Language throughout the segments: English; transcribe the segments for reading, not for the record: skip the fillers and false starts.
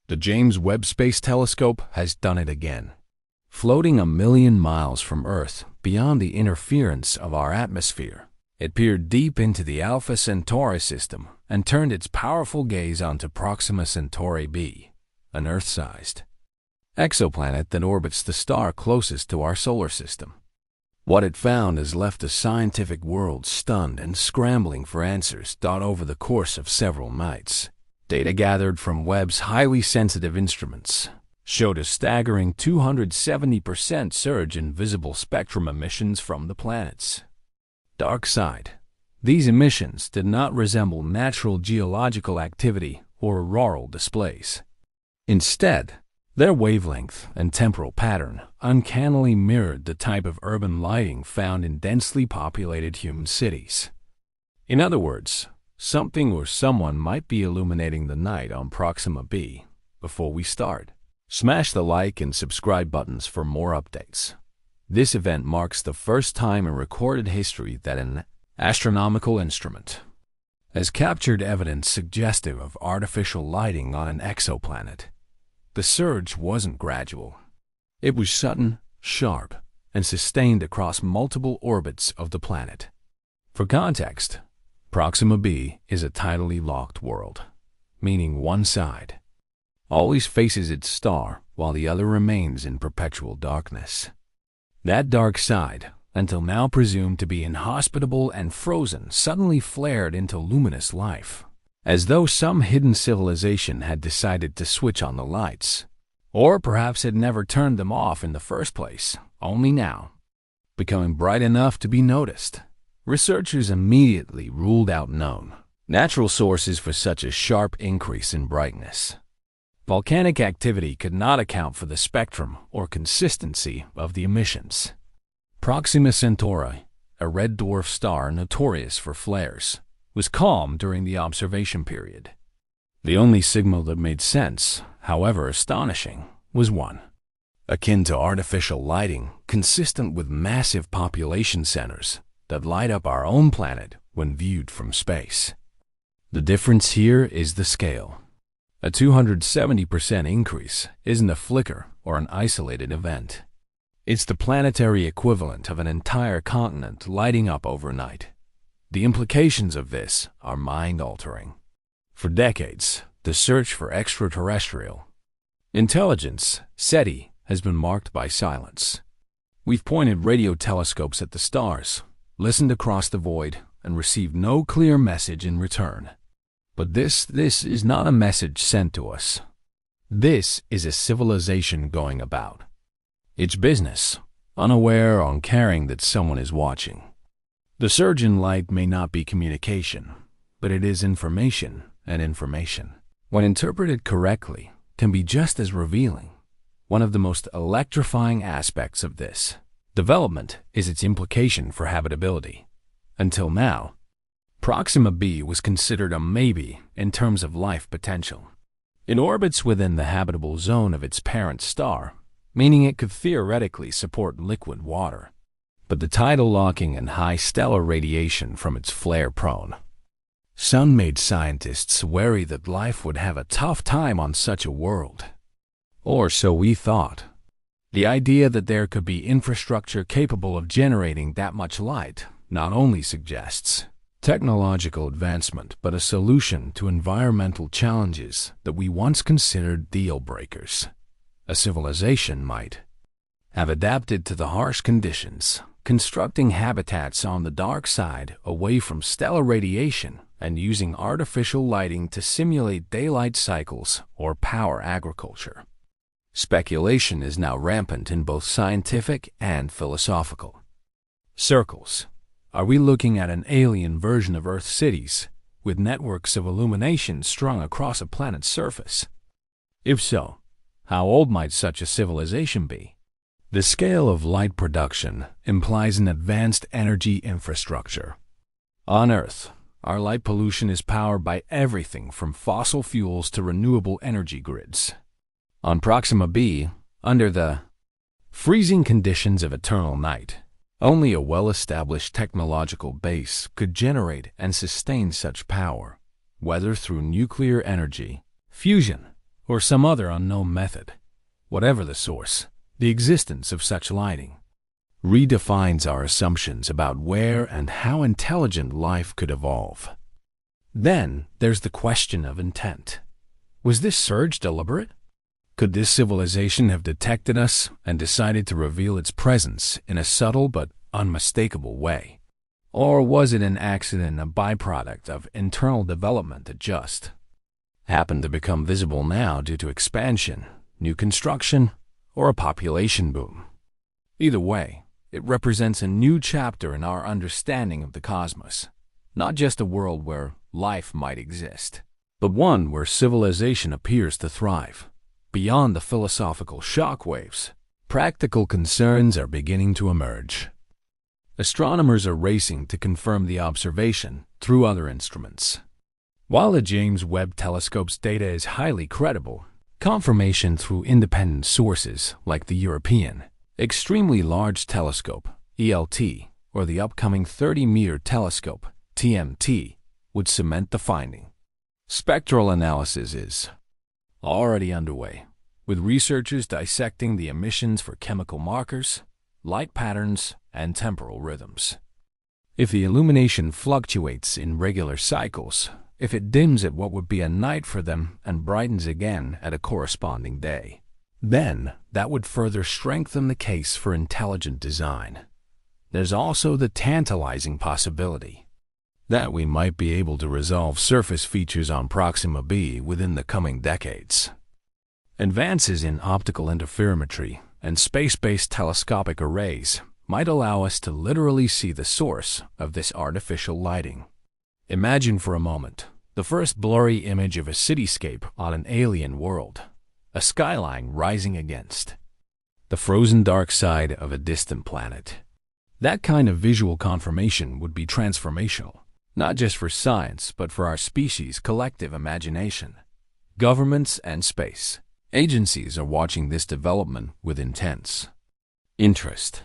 The James Webb Space Telescope has done it again. Floating 1,000,000 miles from Earth, beyond the interference of our atmosphere, it peered deep into the Alpha Centauri system and turned its powerful gaze onto Proxima Centauri b, an Earth-sized exoplanet that orbits the star closest to our solar system. What it found has left the scientific world stunned and scrambling for answers over the course of several nights. Data gathered from Webb's highly sensitive instruments showed a staggering 270% surge in visible spectrum emissions from the planet's dark side. These emissions did not resemble natural geological activity or auroral displays. Instead, their wavelength and temporal pattern uncannily mirrored the type of urban lighting found in densely populated human cities. In other words, something or someone might be illuminating the night on Proxima b. Before we start, smash the like and subscribe buttons for more updates. This event marks the first time in recorded history that an astronomical instrument has captured evidence suggestive of artificial lighting on an exoplanet. The surge wasn't gradual. It was sudden, sharp, and sustained across multiple orbits of the planet. For context, Proxima b is a tidally locked world, meaning one side always faces its star while the other remains in perpetual darkness. That dark side, until now presumed to be inhospitable and frozen, suddenly flared into luminous life, as though some hidden civilization had decided to switch on the lights, or perhaps had never turned them off in the first place, only now, becoming bright enough to be noticed. Researchers immediately ruled out known natural sources for such a sharp increase in brightness. Volcanic activity could not account for the spectrum or consistency of the emissions. Proxima Centauri, a red dwarf star notorious for flares, was calm during the observation period. The only signal that made sense, however astonishing, was one akin to artificial lighting consistent with massive population centers that light up our own planet when viewed from space. The difference here is the scale. A 270% increase isn't a flicker or an isolated event. It's the planetary equivalent of an entire continent lighting up overnight. The implications of this are mind-altering. For decades, the search for extraterrestrial intelligence, SETI, has been marked by silence. We've pointed radio telescopes at the stars, listened across the void, and received no clear message in return. But this is not a message sent to us. This is a civilization going about its business, unaware or uncaring that someone is watching. The surge in light may not be communication, but it is information, and information, when interpreted correctly, can be just as revealing. One of the most electrifying aspects of this development is its implication for habitability. Until now, Proxima b was considered a maybe in terms of life potential. It orbits within the habitable zone of its parent star, meaning it could theoretically support liquid water. But the tidal locking and high stellar radiation from its flare-prone sun made scientists wary that life would have a tough time on such a world. Or so we thought. The idea that there could be infrastructure capable of generating that much light not only suggests technological advancement, but a solution to environmental challenges that we once considered deal-breakers. A civilization might have adapted to the harsh conditions, constructing habitats on the dark side away from stellar radiation and using artificial lighting to simulate daylight cycles or power agriculture. Speculation is now rampant in both scientific and philosophical circles. Are we looking at an alien version of Earth cities, with networks of illumination strung across a planet's surface? If so, how old might such a civilization be? The scale of light production implies an advanced energy infrastructure. On Earth, our light pollution is powered by everything from fossil fuels to renewable energy grids. On Proxima b, under the freezing conditions of eternal night, only a well-established technological base could generate and sustain such power, whether through nuclear energy, fusion, or some other unknown method. Whatever the source, the existence of such lighting redefines our assumptions about where and how intelligent life could evolve. Then there's the question of intent. Was this surge deliberate? Could this civilization have detected us and decided to reveal its presence in a subtle but unmistakable way? Or was it an accident, a byproduct of internal development that just happened to become visible now due to expansion, new construction, or a population boom? Either way, it represents a new chapter in our understanding of the cosmos, not just a world where life might exist, but one where civilization appears to thrive. Beyond the philosophical shockwaves, practical concerns are beginning to emerge. Astronomers are racing to confirm the observation through other instruments. While the James Webb Telescope's data is highly credible, confirmation through independent sources like the European Extremely Large Telescope, ELT, or the upcoming 30-meter telescope, TMT, would cement the finding. Spectral analysis is already underway, with researchers dissecting the emissions for chemical markers, light patterns, and temporal rhythms. If the illumination fluctuates in regular cycles, if it dims at what would be a night for them and brightens again at a corresponding day, then that would further strengthen the case for intelligent design. There's also the tantalizing possibility that we might be able to resolve surface features on Proxima b within the coming decades. Advances in optical interferometry and space-based telescopic arrays might allow us to literally see the source of this artificial lighting. Imagine for a moment the first blurry image of a cityscape on an alien world, a skyline rising against the frozen dark side of a distant planet. That kind of visual confirmation would be transformational, not just for science, but for our species' collective imagination. Governments and space agencies are watching this development with intense interest.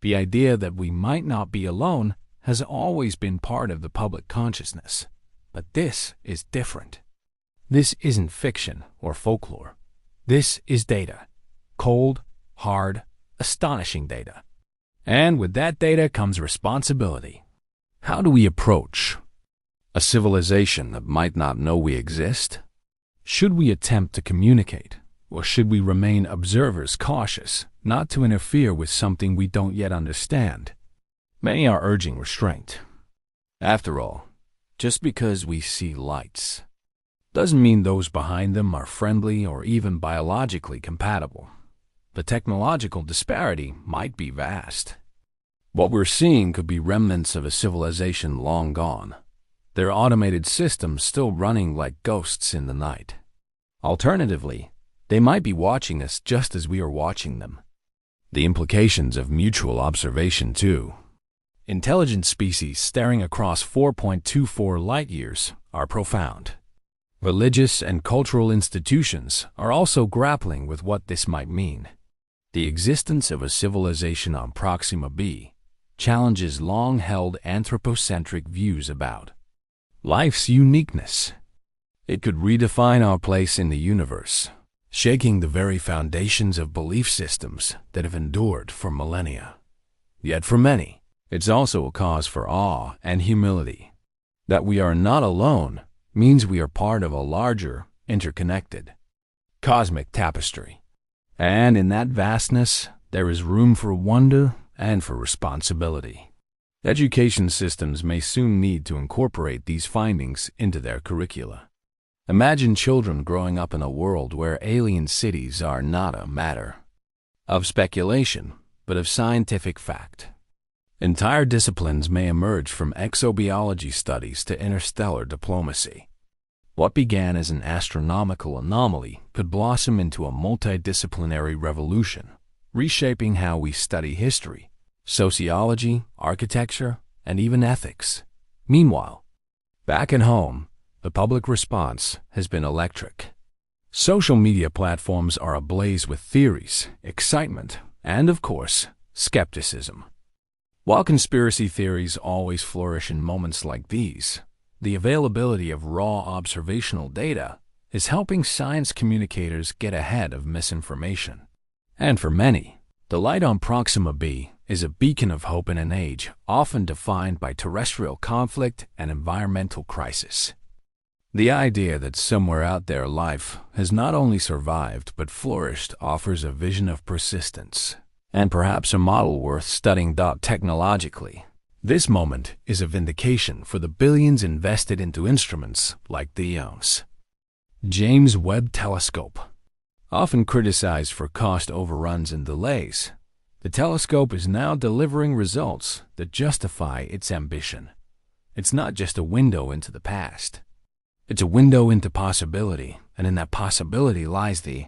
The idea that we might not be alone has always been part of the public consciousness, but this is different. This isn't fiction or folklore. This is data. Cold, hard, astonishing data. And with that data comes responsibility. How do we approach a civilization that might not know we exist? Should we attempt to communicate, or should we remain observers cautious, not to interfere with something we don't yet understand? Many are urging restraint. After all, just because we see lights doesn't mean those behind them are friendly or even biologically compatible. The technological disparity might be vast. What we're seeing could be remnants of a civilization long gone, their automated systems still running like ghosts in the night. Alternatively, they might be watching us just as we are watching them. The implications of mutual observation, too. Intelligent species staring across 4.24 light-years are profound. Religious and cultural institutions are also grappling with what this might mean. The existence of a civilization on Proxima b challenges long-held anthropocentric views about life's uniqueness. It could redefine our place in the universe, shaking the very foundations of belief systems that have endured for millennia. Yet for many, it's also a cause for awe and humility. That we are not alone means we are part of a larger, interconnected, cosmic tapestry. And in that vastness, there is room for wonder and for responsibility. Education systems may soon need to incorporate these findings into their curricula. Imagine children growing up in a world where alien cities are not a matter of speculation, but of scientific fact. Entire disciplines may emerge from exobiology studies to interstellar diplomacy. What began as an astronomical anomaly could blossom into a multidisciplinary revolution, reshaping how we study history, sociology, architecture, and even ethics. Meanwhile, back at home, the public response has been electric. Social media platforms are ablaze with theories, excitement, and, of course, skepticism. While conspiracy theories always flourish in moments like these, the availability of raw observational data is helping science communicators get ahead of misinformation. And for many, the light on Proxima b is a beacon of hope in an age often defined by terrestrial conflict and environmental crisis. The idea that somewhere out there life has not only survived but flourished offers a vision of persistence, and perhaps a model worth studying. Technologically, this moment is a vindication for the billions invested into instruments like the James Webb Telescope. Often criticized for cost overruns and delays, the telescope is now delivering results that justify its ambition. It's not just a window into the past. It's a window into possibility, and in that possibility lies the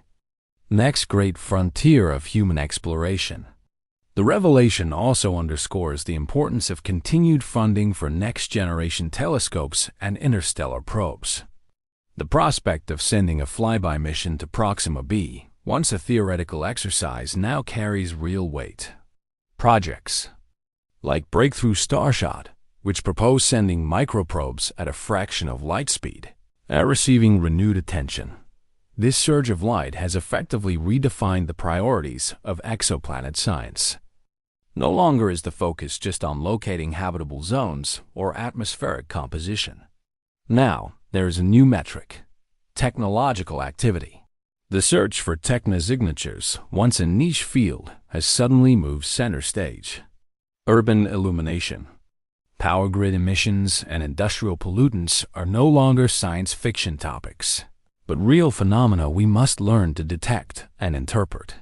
next great frontier of human exploration. The revelation also underscores the importance of continued funding for next-generation telescopes and interstellar probes. The prospect of sending a flyby mission to Proxima b, once a theoretical exercise, now carries real weight. Projects like Breakthrough Starshot, which propose sending microprobes at a fraction of light speed, are receiving renewed attention. This surge of light has effectively redefined the priorities of exoplanet science. No longer is the focus just on locating habitable zones or atmospheric composition. Now, there is a new metric: technological activity. The search for technosignatures, once a niche field, has suddenly moved center stage. Urban illumination, power grid emissions, and industrial pollutants are no longer science fiction topics, but real phenomena we must learn to detect and interpret.